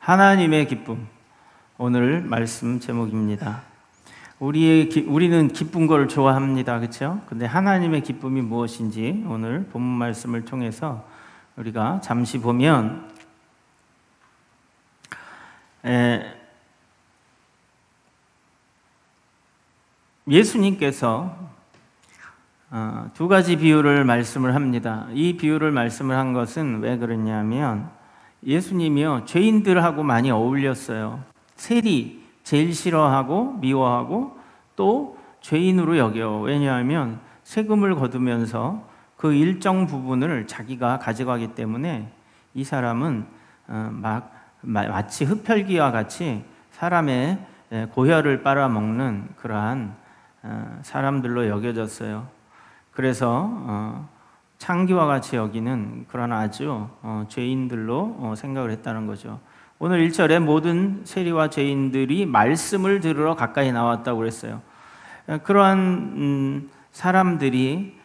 하나님의 기쁨, 오늘 말씀 제목입니다. 우리는 기쁜 걸 좋아합니다, 그렇죠? 근데 하나님의 기쁨이 무엇인지 오늘 본문 말씀을 통해서 우리가 잠시 보면 예수님께서 두 가지 비유를 말씀을 합니다. 이 비유를 말씀을 한 것은 왜 그러냐면 예수님이요, 죄인들하고 많이 어울렸어요. 세리 제일 싫어하고 미워하고 또 죄인으로 여겨. 왜냐하면 세금을 거두면서 그 일정 부분을 자기가 가져가기 때문에 이 사람은 마치 흡혈귀와 같이 사람의 고혈을 빨아먹는 그러한 사람들로 여겨졌어요. 그래서 창기와 같이 여기는 그런 아주 죄인들로 생각을 했다는 거죠. 오늘 1절에 모든 세리와 죄인들이 말씀을 들으러 가까이 나왔다고 그랬어요. 그러한 사람들이,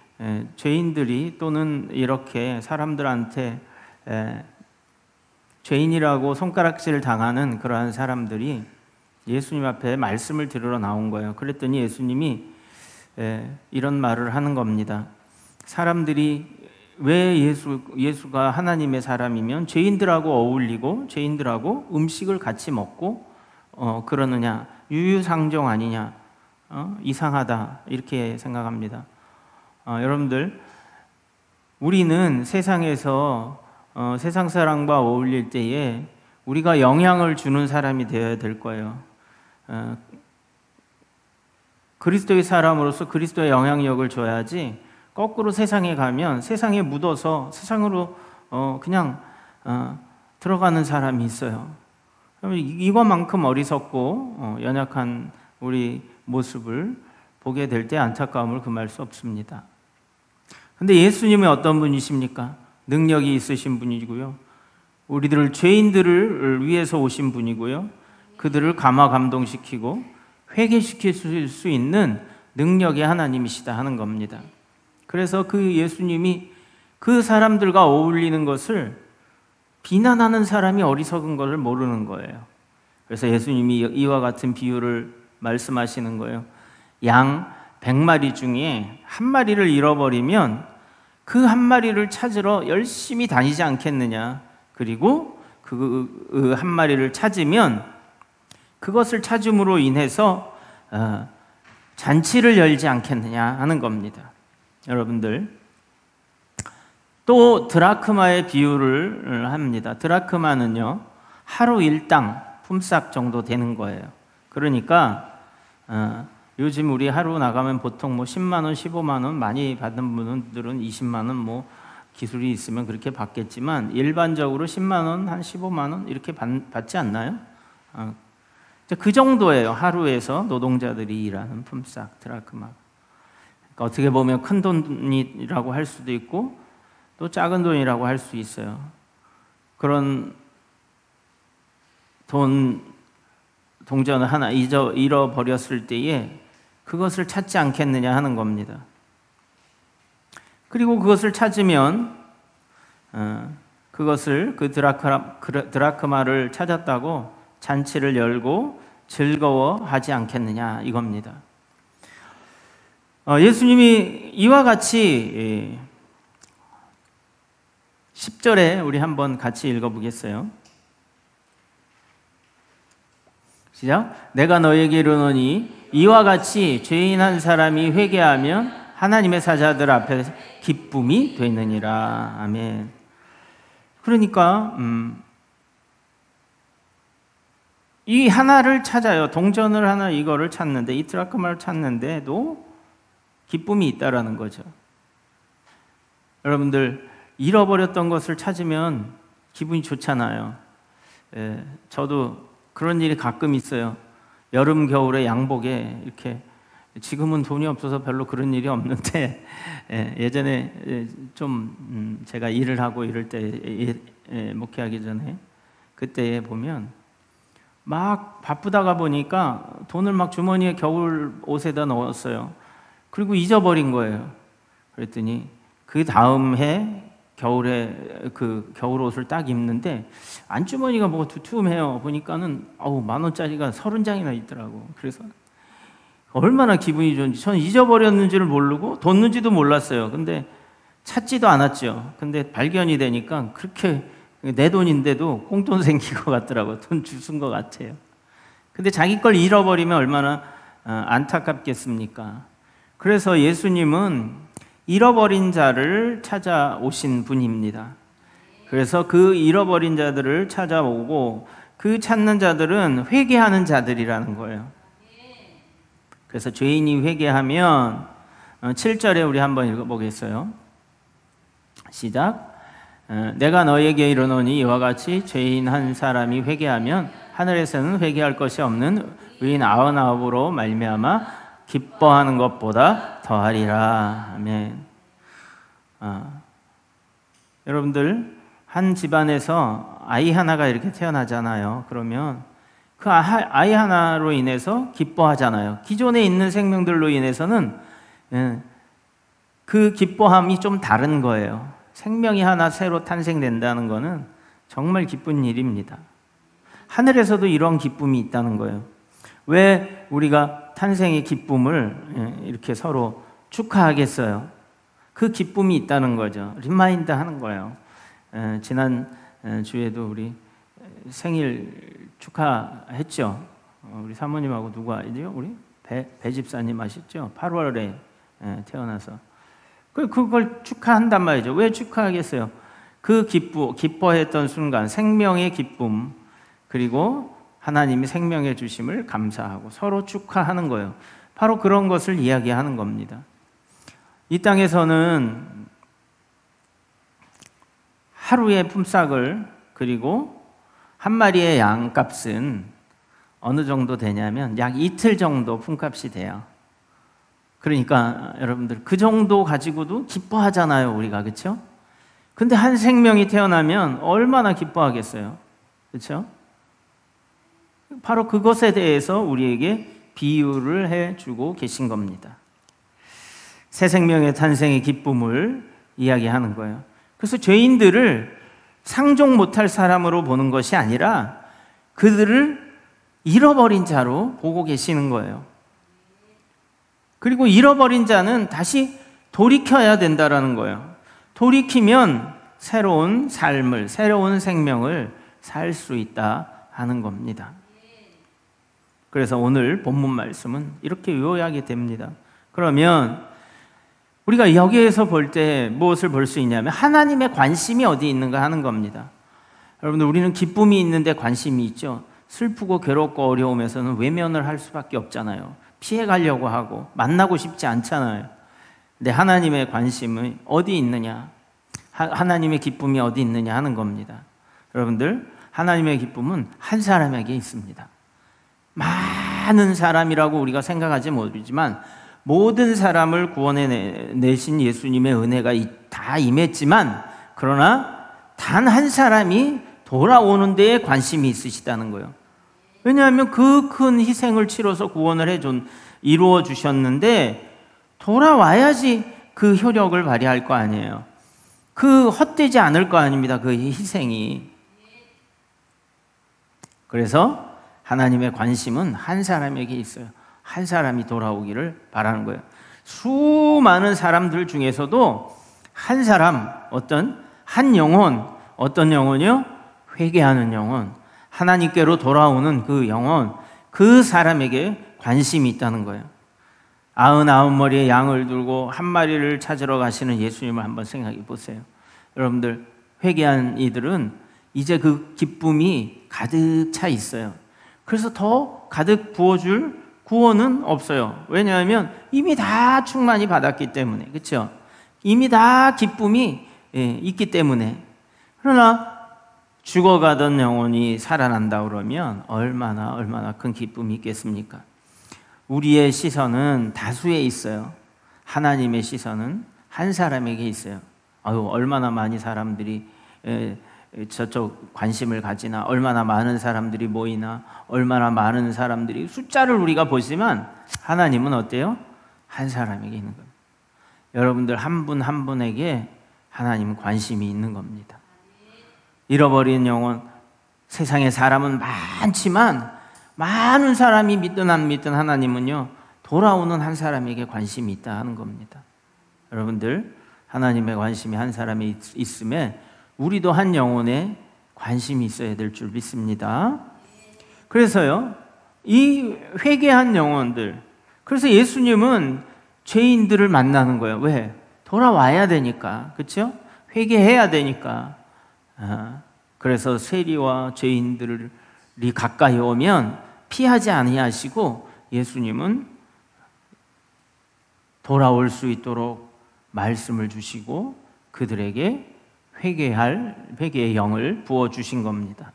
죄인들이 또는 이렇게 사람들한테 죄인이라고 손가락질 당하는 그러한 사람들이 예수님 앞에 말씀을 들으러 나온 거예요. 그랬더니 예수님이 이런 말을 하는 겁니다. 사람들이 왜 예수가 하나님의 사람이면 죄인들하고 어울리고 죄인들하고 음식을 같이 먹고 그러느냐, 유유상종 아니냐, 이상하다, 이렇게 생각합니다. 여러분들, 우리는 세상에서 세상 사람과 어울릴 때에 우리가 영향을 주는 사람이 되어야 될 거예요. 그리스도의 사람으로서 그리스도의 영향력을 줘야지 거꾸로 세상에 가면 세상에 묻어서 세상으로 그냥 들어가는 사람이 있어요. 이것만큼 어리석고 연약한 우리 모습을 보게 될 때 안타까움을 금할 수 없습니다. 근데 예수님은 어떤 분이십니까? 능력이 있으신 분이고요, 우리들을 죄인들을 위해서 오신 분이고요, 그들을 감화감동시키고 회개시킬 수 있는 능력의 하나님이시다 하는 겁니다. 그래서 그 예수님이 그 사람들과 어울리는 것을 비난하는 사람이 어리석은 것을 모르는 거예요. 그래서 예수님이 이와 같은 비유를 말씀하시는 거예요. 양 100마리 중에 한 마리를 잃어버리면 그 한 마리를 찾으러 열심히 다니지 않겠느냐. 그리고 그 한 마리를 찾으면 그것을 찾음으로 인해서 잔치를 열지 않겠느냐 하는 겁니다. 여러분들, 또 드라크마의 비유를 합니다. 드라크마는요, 하루 일당 품삯 정도 되는 거예요. 그러니까 요즘 우리 하루 나가면 보통 10만 원, 15만 원, 많이 받는 분들은 20만 원, 기술이 있으면 그렇게 받겠지만 일반적으로 10만 원, 한 15만 원 이렇게 받지 않나요? 그 정도예요. 하루에서 노동자들이 일하는 품삯, 드라크마. 어떻게 보면 큰 돈이라고 할 수도 있고 또 작은 돈이라고 할 수 있어요. 그런 동전을 하나 잃어버렸을 때에 그것을 찾지 않겠느냐 하는 겁니다. 그리고 그것을 찾으면 그 드라크마를 찾았다고 잔치를 열고 즐거워하지 않겠느냐 이겁니다. 예수님이 이와 같이 10절에 우리 한번 같이 읽어보겠어요. 시작. 내가 너에게 이르노니 이와 같이 죄인 한 사람이 회개하면 하나님의 사자들 앞에서 기쁨이 되느니라. 아멘. 그러니까 이 하나를 찾아요. 동전을 하나 이거를 찾는데, 이 드라크마를 찾는데도 기쁨이 있다라는 거죠. 여러분들, 잃어버렸던 것을 찾으면 기분이 좋잖아요. 저도 그런 일이 가끔 있어요. 여름 겨울에 양복에 이렇게, 지금은 돈이 없어서 별로 그런 일이 없는데 예전에 좀 제가 일을 하고 이럴 때, 목회하기 전에 그때 보면 막 바쁘다가 보니까 돈을 막 주머니에 겨울 옷에다 넣었어요. 그리고 잊어버린 거예요. 그랬더니 그 다음 해 겨울에 그 겨울 옷을 딱 입는데 안주머니가 뭐가 두툼해요. 보니까는 10,000원짜리가 30장이나 있더라고. 그래서 얼마나 기분이 좋은지, 저는 잊어버렸는지를 모르고 뒀는지도 몰랐어요. 근데 찾지도 않았죠. 근데 발견이 되니까 그렇게 내 돈인데도 꽁돈 생긴 것 같더라고요. 돈 주순 것 같아요. 근데 자기 걸 잃어버리면 얼마나 안타깝겠습니까? 그래서 예수님은 잃어버린 자를 찾아오신 분입니다. 그래서 그 잃어버린 자들을 찾아오고 그 찾는 자들은 회개하는 자들이라는 거예요. 그래서 죄인이 회개하면 7절에 우리 한번 읽어보겠어요. 시작. 내가 너에게 이르노니 이와 같이 죄인 한 사람이 회개하면 하늘에서는 회개할 것이 없는 의인 99으로 말미암아 기뻐하는 것보다 더하리라. 아멘. 여러분들, 한 집안에서 아이 하나가 이렇게 태어나잖아요. 그러면 그 아이 하나로 인해서 기뻐하잖아요. 기존에 있는 생명들로 인해서는 그 기뻐함이 좀 다른 거예요. 생명이 하나 새로 탄생된다는 것은 정말 기쁜 일입니다. 하늘에서도 이런 기쁨이 있다는 거예요. 왜 우리가 탄생의 기쁨을 이렇게 서로 축하하겠어요? 그 기쁨이 있다는 거죠. 리마인드 하는 거예요. 지난 주에도 우리 생일 축하했죠. 우리 사모님하고 누가 아니죠? 우리 배 집사님 아시죠? 8월에 태어나서 그걸 축하한단 말이죠. 왜 축하하겠어요? 그 기뻐했던 순간, 생명의 기쁨, 그리고 하나님이 생명의 주심을 감사하고 서로 축하하는 거예요. 바로 그런 것을 이야기하는 겁니다. 이 땅에서는 하루의 품삯을, 그리고 한 마리의 양값은 어느 정도 되냐면 약 이틀 정도 품값이 돼요. 그러니까 여러분들, 그 정도 가지고도 기뻐하잖아요, 우리가. 그렇죠? 근데 한 생명이 태어나면 얼마나 기뻐하겠어요. 그렇죠? 바로 그것에 대해서 우리에게 비유를 해주고 계신 겁니다. 새 생명의 탄생의 기쁨을 이야기하는 거예요. 그래서 죄인들을 상종 못할 사람으로 보는 것이 아니라 그들을 잃어버린 자로 보고 계시는 거예요. 그리고 잃어버린 자는 다시 돌이켜야 된다라는 거예요. 돌이키면 새로운 삶을, 새로운 생명을 살 수 있다 하는 겁니다. 그래서 오늘 본문 말씀은 이렇게 요약이 됩니다. 그러면 우리가 여기에서 볼 때 무엇을 볼 수 있냐면 하나님의 관심이 어디 있는가 하는 겁니다. 여러분들, 우리는 기쁨이 있는데 관심이 있죠. 슬프고 괴롭고 어려움에서는 외면을 할 수밖에 없잖아요. 피해가려고 하고 만나고 싶지 않잖아요. 근데 하나님의 관심이 어디 있느냐, 하나님의 기쁨이 어디 있느냐 하는 겁니다. 여러분들, 하나님의 기쁨은 한 사람에게 있습니다. 많은 사람이라고 우리가 생각하지 못하지만 모든 사람을 구원해 내신 예수님의 은혜가 다 임했지만, 그러나 단 한 사람이 돌아오는 데에 관심이 있으시다는 거예요. 왜냐하면 그 큰 희생을 치러서 구원을 이루어 주셨는데 돌아와야지 그 효력을 발휘할 거 아니에요. 그 헛되지 않을 거 아닙니다, 그 희생이. 그래서 하나님의 관심은 한 사람에게 있어요. 한 사람이 돌아오기를 바라는 거예요. 수많은 사람들 중에서도 한 사람, 한 영혼, 어떤 영혼이요? 회개하는 영혼, 하나님께로 돌아오는 그 영혼, 그 사람에게 관심이 있다는 거예요. 99머리의 양을 들고 한 마리를 찾으러 가시는 예수님을 한번 생각해 보세요. 여러분들, 회개한 이들은 이제 그 기쁨이 가득 차 있어요. 그래서 더 가득 부어줄 구원은 없어요. 왜냐하면 이미 다 충만히 받았기 때문에. 그렇죠? 이미 다 기쁨이 있기 때문에. 그러나 죽어가던 영혼이 살아난다 그러면 얼마나 큰 기쁨이 있겠습니까? 우리의 시선은 다수에 있어요. 하나님의 시선은 한 사람에게 있어요. 얼마나 많이 사람들이 저쪽 관심을 가지나, 얼마나 많은 사람들이 모이나, 얼마나 많은 사람들이, 숫자를 우리가 보지만 하나님은 어때요? 한 사람에게 있는 겁니다. 여러분들, 한 분 한 분에게 하나님은 관심이 있는 겁니다. 잃어버린 영혼, 세상에 사람은 많지만 많은 사람이 믿든 안 믿든 하나님은요, 돌아오는 한 사람에게 관심이 있다 하는 겁니다. 여러분들, 하나님의 관심이 한 사람에 있음에 우리도 한 영혼에 관심이 있어야 될 줄 믿습니다. 그래서요, 이 회개한 영혼들, 그래서 예수님은 죄인들을 만나는 거예요. 왜? 돌아와야 되니까. 그렇죠? 회개해야 되니까. 그래서 세리와 죄인들이 가까이 오면 피하지 아니하시고 예수님은 돌아올 수 있도록 말씀을 주시고 그들에게 회개의 영을 부어주신 겁니다.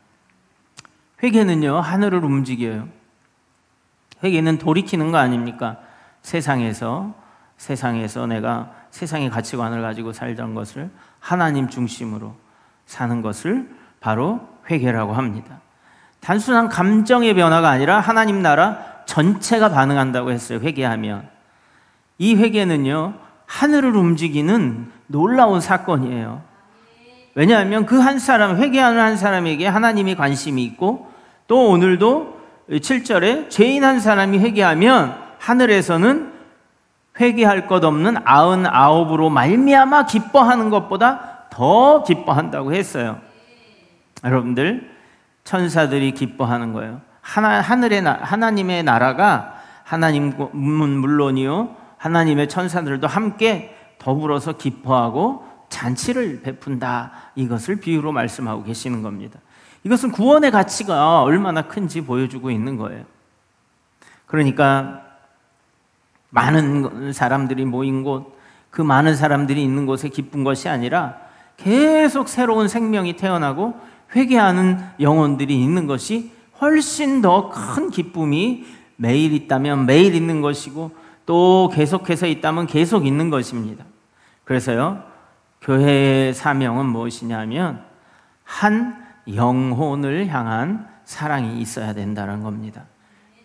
회개는요, 하늘을 움직여요. 회개는 돌이키는 거 아닙니까? 세상에서 내가 세상의 가치관을 가지고 살던 것을 하나님 중심으로 사는 것을 바로 회개라고 합니다. 단순한 감정의 변화가 아니라 하나님 나라 전체가 반응한다고 했어요. 회개하면. 이 회개는요, 하늘을 움직이는 놀라운 사건이에요. 왜냐하면 그 한 사람, 회개하는 한 사람에게 하나님이 관심이 있고, 또 오늘도 7절에 죄인 한 사람이 회개하면 하늘에서는 회개할 것 없는 99으로 말미암아 기뻐하는 것보다 더 기뻐한다고 했어요. 여러분들, 천사들이 기뻐하는 거예요. 하나님의 나라가, 하나님은 물론이요, 하나님의 천사들도 함께 더불어서 기뻐하고 잔치를 베푼다, 이것을 비유로 말씀하고 계시는 겁니다. 이것은 구원의 가치가 얼마나 큰지 보여주고 있는 거예요. 그러니까 많은 사람들이 모인 곳, 그 많은 사람들이 있는 곳에 기쁜 것이 아니라 계속 새로운 생명이 태어나고 회개하는 영혼들이 있는 것이 훨씬 더 큰 기쁨이 매일 있다면 매일 있는 것이고, 또 계속해서 있다면 계속 있는 것입니다. 그래서요, 교회의 사명은 무엇이냐면 한 영혼을 향한 사랑이 있어야 된다는 겁니다.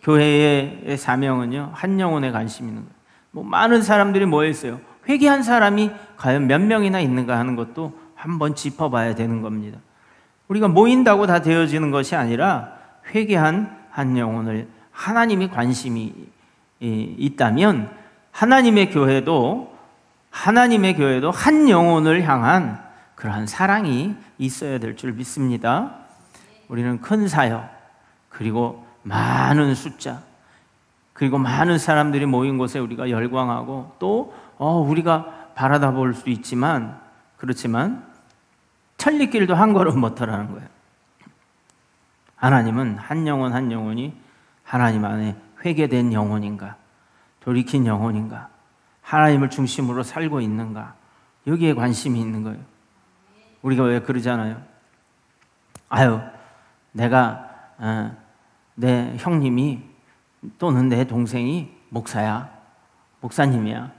교회의 사명은요, 한 영혼에 관심 있는 거예요. 뭐 많은 사람들이 모여 있어요. 회개한 사람이 과연 몇 명이나 있는가 하는 것도 한번 짚어봐야 되는 겁니다. 우리가 모인다고 다 되어지는 것이 아니라 회개한 한 영혼을, 하나님이 관심이 있다면 하나님의 교회도 한 영혼을 향한 그러한 사랑이 있어야 될 줄 믿습니다. 우리는 큰 사역, 그리고 많은 숫자, 그리고 많은 사람들이 모인 곳에 우리가 열광하고 또 우리가 바라다 볼 수 있지만, 그렇지만 천리길도 한 걸음 못하라는 거예요. 하나님은 한 영혼 한 영혼이 하나님 안에 회개된 영혼인가, 돌이킨 영혼인가, 하나님을 중심으로 살고 있는가, 여기에 관심이 있는 거예요. 우리가 왜 그러잖아요. 내 형님이 또는 내 동생이 목사야, 목사님이야,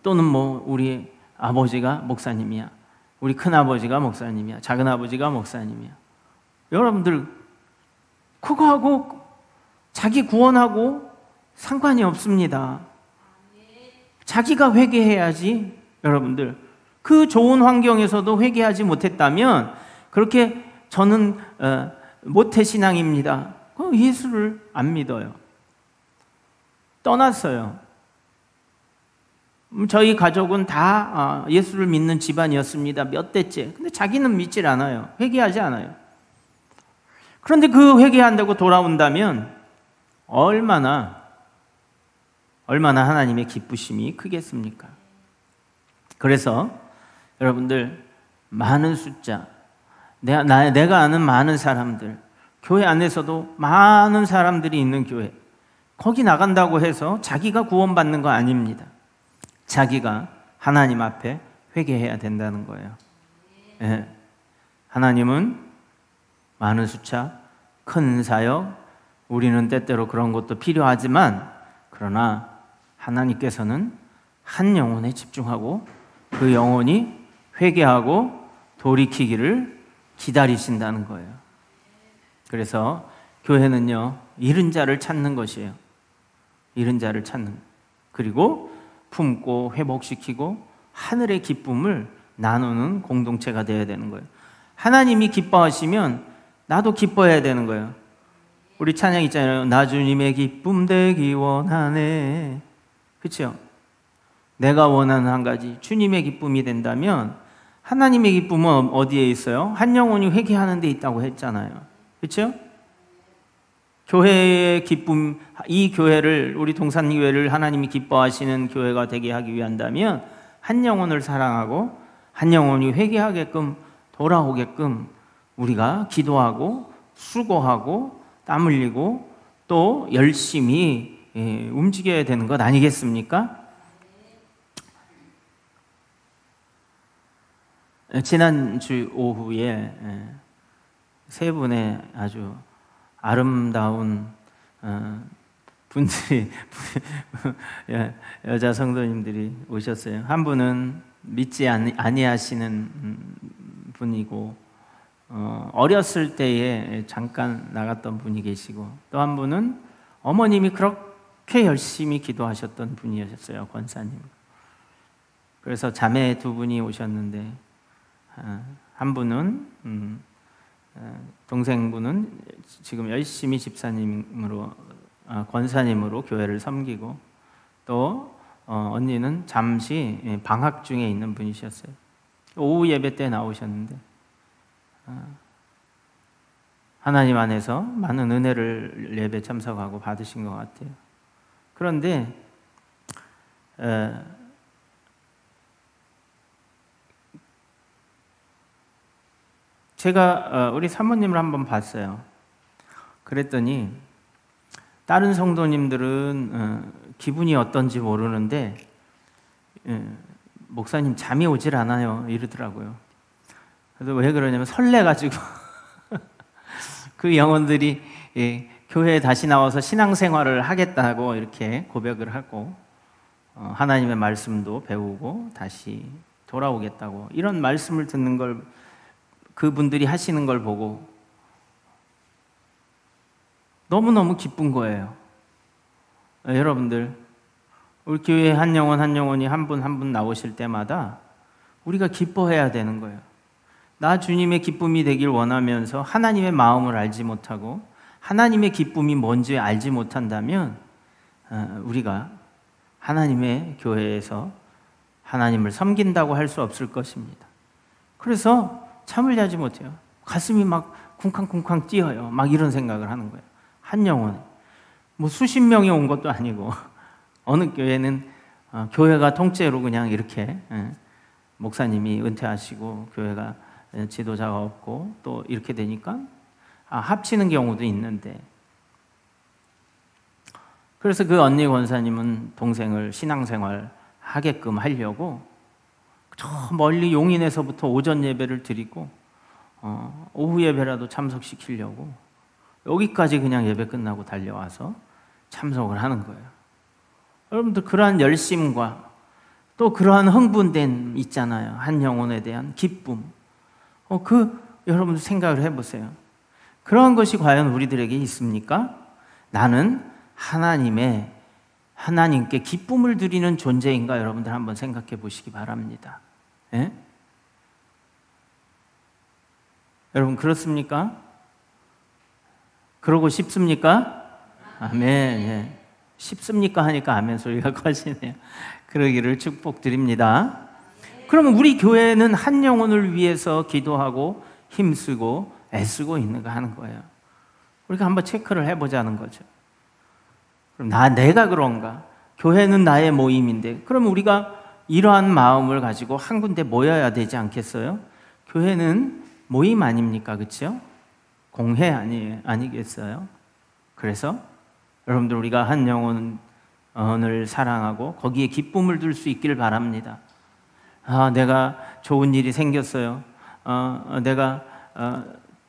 또는 뭐 우리 아버지가 목사님이야, 우리 큰아버지가 목사님이야, 작은아버지가 목사님이야. 여러분들, 그거하고 자기 구원하고 상관이 없습니다. 자기가 회개해야지. 여러분들, 그 좋은 환경에서도 회개하지 못했다면 그렇게 저는 모태신앙입니다, 예수를 안 믿어요. 떠났어요. 저희 가족은 다 예수를 믿는 집안이었습니다, 몇 대째. 근데 자기는 믿질 않아요. 회개하지 않아요. 그런데 그 회개한다고 돌아온다면 얼마나 하나님의 기쁘심이 크겠습니까? 그래서 여러분들, 많은 숫자, 내가 아는 많은 사람들, 교회 안에서도 많은 사람들이 있는 교회, 거기 나간다고 해서 자기가 구원받는 거 아닙니다. 자기가 하나님 앞에 회개해야 된다는 거예요. 네. 하나님은 많은 숫자, 큰 사역, 우리는 때때로 그런 것도 필요하지만, 그러나 하나님께서는 한 영혼에 집중하고 그 영혼이 회개하고 돌이키기를 기다리신다는 거예요. 그래서 교회는요, 잃은 자를 찾는 것이에요. 잃은 자를 찾는, 그리고 품고 회복시키고 하늘의 기쁨을 나누는 공동체가 되어야 되는 거예요. 하나님이 기뻐하시면 나도 기뻐해야 되는 거예요. 우리 찬양 있잖아요. 나 주님의 기쁨 되기 원하네. 그렇죠? 내가 원하는 한 가지 주님의 기쁨이 된다면 하나님의 기쁨은 어디에 있어요? 한 영혼이 회개하는 데 있다고 했잖아요. 그렇죠? 교회의 기쁨, 이 교회를, 우리 동산교회를 하나님이 기뻐하시는 교회가 되게 하기 위한다면 한 영혼을 사랑하고 한 영혼이 회개하게끔 돌아오게끔 우리가 기도하고 수고하고 땀 흘리고 또 열심히 움직여야 되는 것 아니겠습니까? 지난주 오후에 세 분의 아주 아름다운 분들이 여자 성도님들이 오셨어요. 한 분은 믿지 아니하시는 분이고 어렸을 때에 잠깐 나갔던 분이 계시고 또 한 분은 어머님이 그렇게 열심히 기도하셨던 분이셨어요. 권사님. 그래서 자매 두 분이 오셨는데 한 분은 동생분은 지금 열심히 집사님으로 권사님으로 교회를 섬기고 또 언니는 잠시 방학 중에 있는 분이셨어요. 오후 예배 때 나오셨는데 하나님 안에서 많은 은혜를 예배 참석하고 받으신 것 같아요. 그런데 제가 우리 사모님을 한번 봤어요. 그랬더니 다른 성도님들은 기분이 어떤지 모르는데 목사님 잠이 오질 않아요 이러더라고요. 그래서 왜 그러냐면 설레가지고 그 영혼들이 교회에 다시 나와서 신앙생활을 하겠다고 이렇게 고백을 하고 하나님의 말씀도 배우고 다시 돌아오겠다고 이런 말씀을 듣는 걸 그분들이 하시는 걸 보고 너무너무 기쁜 거예요. 여러분들 우리 교회에 한 영혼 한 영혼이 한 분 한 분 나오실 때마다 우리가 기뻐해야 되는 거예요. 나 주님의 기쁨이 되길 원하면서 하나님의 마음을 알지 못하고 하나님의 기쁨이 뭔지 알지 못한다면 우리가 하나님의 교회에서 하나님을 섬긴다고 할 수 없을 것입니다. 그래서 잠을 자지 못해요. 가슴이 막 쿵쾅쿵쾅 뛰어요. 막 이런 생각을 하는 거예요. 한 영혼에 뭐 수십 명이 온 것도 아니고 어느 교회는 교회가 통째로 그냥 이렇게 목사님이 은퇴하시고 교회가 지도자가 없고 또 이렇게 되니까 합치는 경우도 있는데 그래서 그 언니 권사님은 동생을 신앙생활 하게끔 하려고 저 멀리 용인에서부터 오전 예배를 드리고 오후 예배라도 참석시키려고 여기까지 그냥 예배 끝나고 달려와서 참석을 하는 거예요. 여러분들 그러한 열심과 또 그러한 흥분됨 있잖아요. 한 영혼에 대한 기쁨. 여러분들 생각을 해보세요. 그러한 것이 과연 우리들에게 있습니까? 나는 하나님께 기쁨을 드리는 존재인가? 여러분들 한번 생각해 보시기 바랍니다. 예? 여러분 그렇습니까? 그러고 싶습니까? 아멘. 예. 싶습니까? 하니까 아멘 소리가 커지네요. 그러기를 축복드립니다. 그러면 우리 교회는 한 영혼을 위해서 기도하고 힘쓰고 애쓰고 있는가 하는 거예요. 우리가 한번 체크를 해보자는 거죠. 그럼 내가 그런가? 교회는 나의 모임인데 그러면 우리가 이러한 마음을 가지고 한 군데 모여야 되지 않겠어요? 교회는 모임 아닙니까? 그렇죠? 공회 아니겠어요? 그래서 여러분들 우리가 한 영혼을 사랑하고 거기에 기쁨을 둘 수 있기를 바랍니다. 내가 좋은 일이 생겼어요.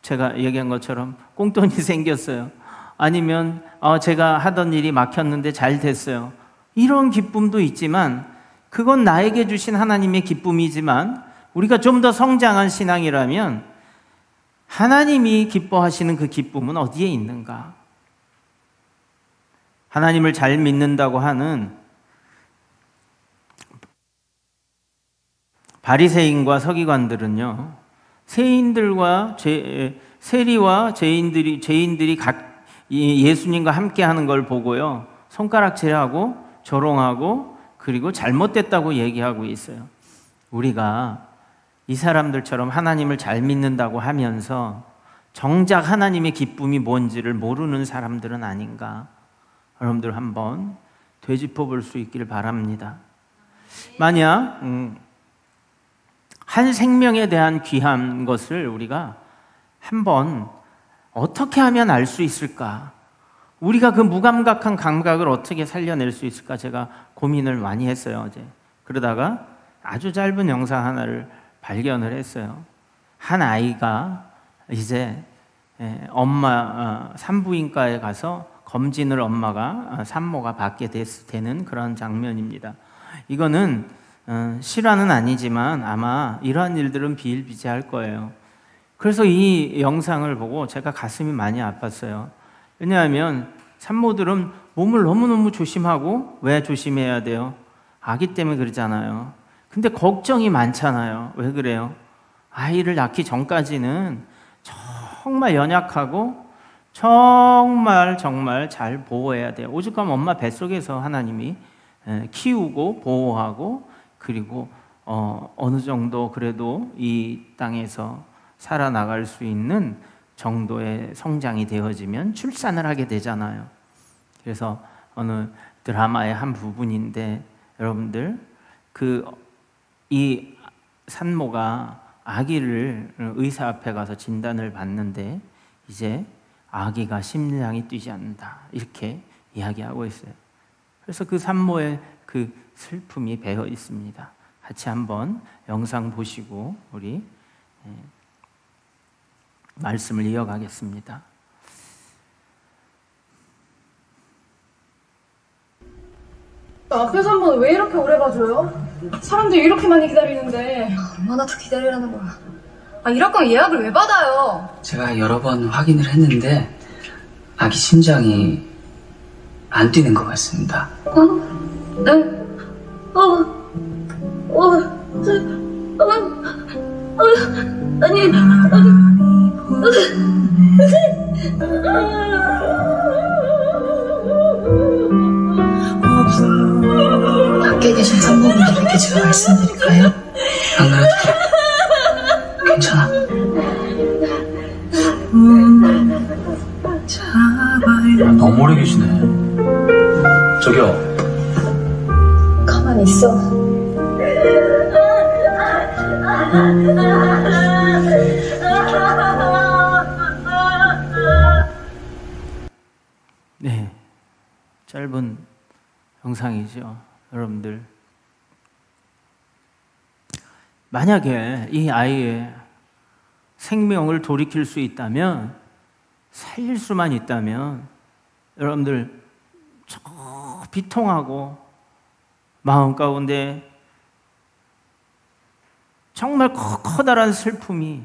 제가 얘기한 것처럼 꽁돈이 생겼어요. 아니면 제가 하던 일이 막혔는데 잘 됐어요. 이런 기쁨도 있지만 그건 나에게 주신 하나님의 기쁨이지만 우리가 좀 더 성장한 신앙이라면 하나님이 기뻐하시는 그 기쁨은 어디에 있는가? 하나님을 잘 믿는다고 하는 바리새인과 서기관들은요, 세리와 죄인들이 예수님과 함께하는 걸 보고요, 손가락질하고 조롱하고 그리고 잘못됐다고 얘기하고 있어요. 우리가 이 사람들처럼 하나님을 잘 믿는다고 하면서 정작 하나님의 기쁨이 뭔지를 모르는 사람들은 아닌가, 여러분들 한번 되짚어 볼 수 있기를 바랍니다. 만약 한 생명에 대한 귀한 것을 우리가 한번 어떻게 하면 알 수 있을까? 우리가 그 무감각한 감각을 어떻게 살려낼 수 있을까? 제가 고민을 많이 했어요, 어제. 그러다가 아주 짧은 영상 하나를 발견을 했어요. 한 아이가 이제 엄마 산부인과에 가서 검진을 엄마가 산모가 받게 되는 그런 장면입니다. 이거는 실화는 아니지만 아마 이러한 일들은 비일비재할 거예요. 그래서 이 영상을 보고 제가 가슴이 많이 아팠어요. 왜냐하면 산모들은 몸을 너무너무 조심하고, 왜 조심해야 돼요? 아기 때문에 그러잖아요. 근데 걱정이 많잖아요. 왜 그래요? 아이를 낳기 전까지는 정말 연약하고 정말 잘 보호해야 돼요. 오죽하면 엄마 뱃속에서 하나님이 키우고 보호하고, 그리고 어느 정도 그래도 이 땅에서 살아나갈 수 있는 정도의 성장이 되어지면 출산을 하게 되잖아요. 그래서 어느 드라마의 한 부분인데, 여러분들 이 산모가 아기를 의사 앞에 가서 진단을 받는데 이제 아기가 심장이 뛰지 않는다, 이렇게 이야기하고 있어요. 그래서 그 산모의 그 슬픔이 배어 있습니다. 같이 한번 영상 보시고 우리 말씀을 이어가겠습니다. 앞에서 한 번 왜 이렇게 오래 봐줘요? 사람들이 이렇게 많이 기다리는데. 얼마나 더 기다리라는 거야? 이럴 거면 예약을 왜 받아요? 제가 여러 번 확인을 했는데 아기 심장이 안 뛰는 것 같습니다. 네? 밖에 계신 산모분들에게 제가 말씀드릴까요? 안 그래도 괜찮아. 너무 오래 계시네. 저기요. 가만히 있어. 네, 짧은 영상이죠. 여러분들, 만약에 이 아이의 생명을 돌이킬 수 있다면, 살릴 수만 있다면, 여러분들 저 비통하고 마음 가운데 정말 커다란 슬픔이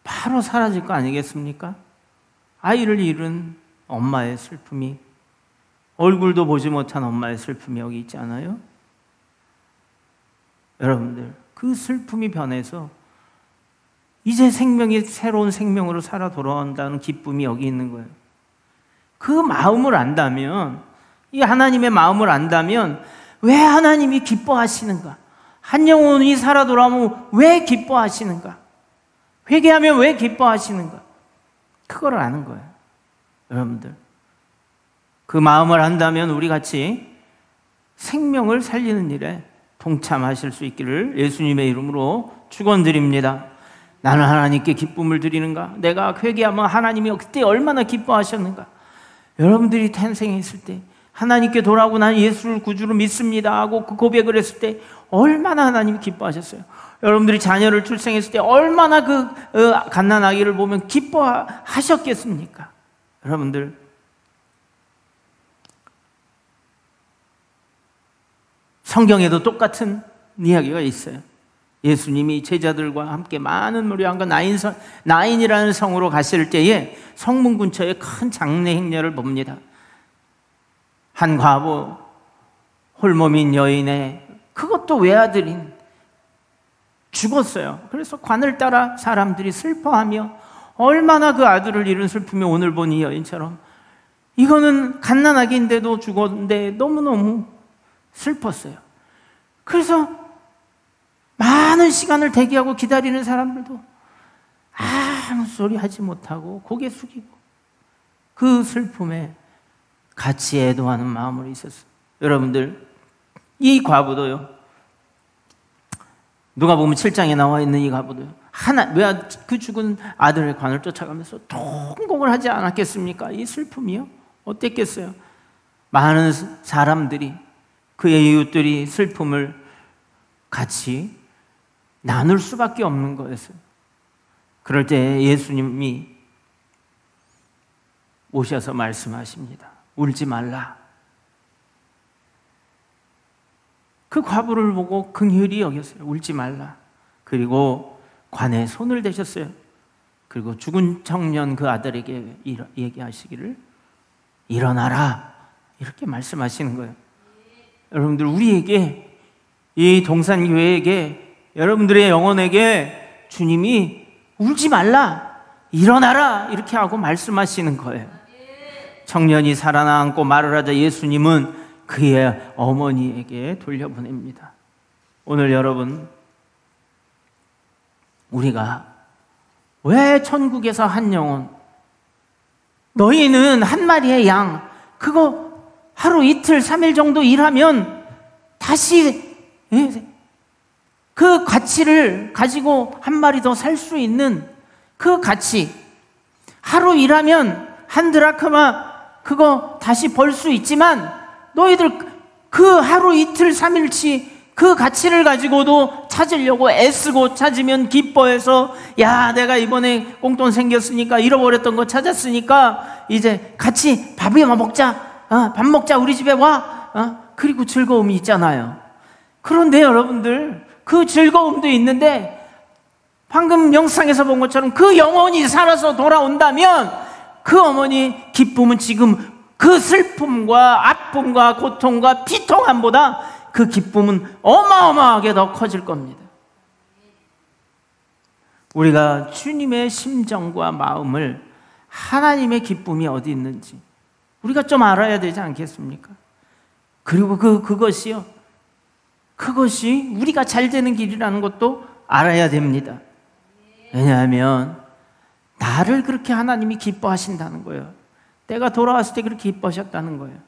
바로 사라질 거 아니겠습니까? 아이를 잃은 엄마의 슬픔이, 얼굴도 보지 못한 엄마의 슬픔이 여기 있지 않아요? 여러분들, 그 슬픔이 변해서 이제 생명이 새로운 생명으로 살아 돌아온다는 기쁨이 여기 있는 거예요. 그 마음을 안다면, 이 하나님의 마음을 안다면 왜 하나님이 기뻐하시는가? 한 영혼이 살아 돌아오면 왜 기뻐하시는가? 회개하면 왜 기뻐하시는가? 그거를 아는 거예요. 여러분들, 그 마음을 안다면 우리 같이 생명을 살리는 일에 동참하실 수 있기를 예수님의 이름으로 축원드립니다. 나는 하나님께 기쁨을 드리는가? 내가 회개하면 하나님이 그때 얼마나 기뻐하셨는가? 여러분들이 탄생했을 때, 하나님께 돌아오고 난 예수를 구주로 믿습니다 하고 그 고백을 했을 때 얼마나 하나님이 기뻐하셨어요. 여러분들이 자녀를 출생했을 때 얼마나 그 갓난아기를 보면 기뻐하셨겠습니까? 여러분들, 성경에도 똑같은 이야기가 있어요. 예수님이 제자들과 함께 많은 무리한과 나인이라는 성으로 가실 때에 성문 근처에 큰 장례 행렬을 봅니다. 한 과부, 홀몸인 여인의 그것도 외아들인 죽었어요. 그래서 관을 따라 사람들이 슬퍼하며 얼마나 그 아들을 잃은 슬픔이 오늘 본 이 여인처럼 이거는 갓난아기인데도 죽었는데 너무너무 슬펐어요. 그래서 많은 시간을 대기하고 기다리는 사람들도 아무 소리 하지 못하고 고개 숙이고 그 슬픔에 같이 애도하는 마음으로 있었어요. 여러분들, 이 과부도요, 누가복음 7장에 나와 있는 이 과부도요, 왜 그 죽은 아들의 관을 쫓아가면서 통곡을 하지 않았겠습니까? 이 슬픔이요, 어땠겠어요? 많은 사람들이, 그의 이웃들이 슬픔을 같이 나눌 수밖에 없는 거였어요. 그럴 때 예수님이 오셔서 말씀하십니다. 울지 말라. 그 과부를 보고 긍휼히 여겼어요. 울지 말라. 그리고 관에 손을 대셨어요. 그리고 죽은 청년 그 아들에게 얘기하시기를 일어나라, 이렇게 말씀하시는 거예요. 여러분들, 우리에게, 이 동산교회에게, 여러분들의 영혼에게 주님이 울지 말라, 일어나라, 이렇게 하고 말씀하시는 거예요. 청년이 살아남고 말을 하자 예수님은 그의 어머니에게 돌려보냅니다. 오늘 여러분, 우리가 왜 천국에서 한 영혼, 너희는 한 마리의 양, 그거 하루 이틀 3일 정도 일하면 다시 그 가치를 가지고 한 마리 더 살 수 있는 그 가치, 하루 일하면 한 드라크마 그거 다시 벌 수 있지만 너희들 그 하루 이틀 3일치 그 가치를 가지고도 찾으려고 애쓰고 찾으면 기뻐해서, 야, 내가 이번에 꽁돈 생겼으니까, 잃어버렸던 거 찾았으니까 이제 같이 밥이나 먹자, 밥 먹자, 우리 집에 와, 그리고 즐거움이 있잖아요. 그런데 여러분들, 그 즐거움도 있는데 방금 영상에서 본 것처럼 그 영혼이 살아서 돌아온다면 그 어머니 기쁨은 지금 그 슬픔과 아픔과 고통과 비통함보다 그 기쁨은 어마어마하게 더 커질 겁니다. 우리가 주님의 심정과 마음을, 하나님의 기쁨이 어디 있는지 우리가 좀 알아야 되지 않겠습니까? 그리고 그것이 우리가 잘 되는 길이라는 것도 알아야 됩니다. 왜냐하면 나를 그렇게 하나님이 기뻐하신다는 거예요. 때가 돌아왔을 때 그렇게 기뻐하셨다는 거예요.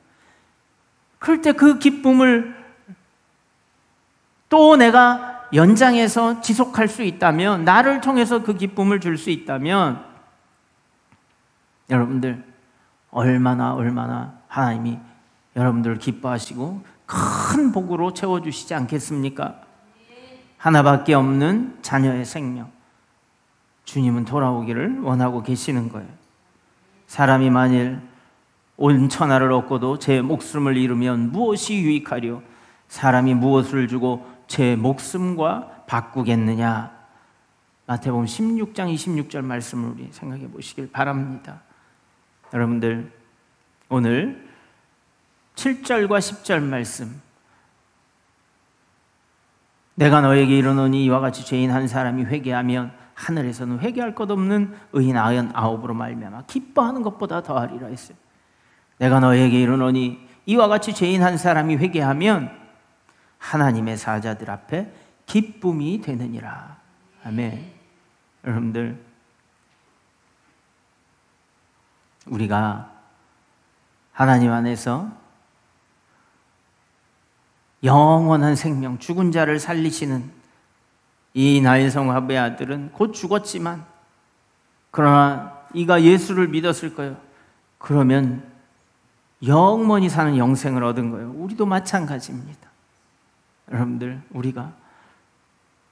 그럴 때 그 기쁨을 또 내가 연장해서 지속할 수 있다면, 나를 통해서 그 기쁨을 줄 수 있다면, 여러분들 얼마나 하나님이 여러분들을 기뻐하시고 큰 복으로 채워주시지 않겠습니까? 하나밖에 없는 자녀의 생명, 주님은 돌아오기를 원하고 계시는 거예요. 사람이 만일 온 천하를 얻고도 제 목숨을 잃으면 무엇이 유익하리요? 사람이 무엇을 주고 제 목숨과 바꾸겠느냐? 마태복음 16장 26절 말씀을 우리 생각해 보시길 바랍니다. 여러분들, 오늘 7절과 10절 말씀, 내가 너에게 이르노니 이와 같이 죄인 한 사람이 회개하면 하늘에서는 회개할 것 없는 의인 99으로 말미암아 기뻐하는 것보다 더하리라 했어요. 내가 너에게 이르노니 이와 같이 죄인 한 사람이 회개하면 하나님의 사자들 앞에 기쁨이 되느니라. 아멘. 여러분들, 우리가 하나님 안에서 영원한 생명, 죽은 자를 살리시는 이 나인성 화부의 아들은 곧 죽었지만, 그러나 이가 예수를 믿었을 거예요. 그러면 영원히 사는 영생을 얻은 거예요. 우리도 마찬가지입니다. 여러분들, 우리가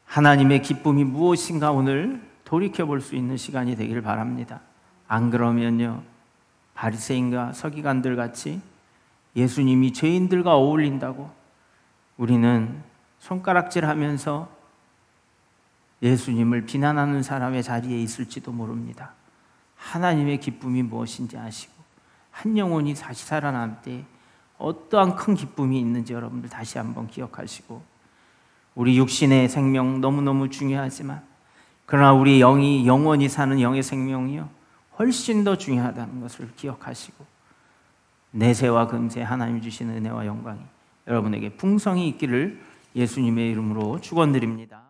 하나님의 기쁨이 무엇인가 오늘 돌이켜볼 수 있는 시간이 되기를 바랍니다. 안 그러면요, 바리새인과 서기관들 같이 예수님이 죄인들과 어울린다고 우리는 손가락질하면서 예수님을 비난하는 사람의 자리에 있을지도 모릅니다. 하나님의 기쁨이 무엇인지 아시고 한 영혼이 다시 살아날 때 어떠한 큰 기쁨이 있는지 여러분들 다시 한번 기억하시고, 우리 육신의 생명 너무너무 중요하지만 그러나 우리 영이 영원히 사는 영의 생명이요 훨씬 더 중요하다는 것을 기억하시고 내세와 금세 하나님 주시는 은혜와 영광이 여러분에게 풍성히 있기를 예수님의 이름으로 축원드립니다.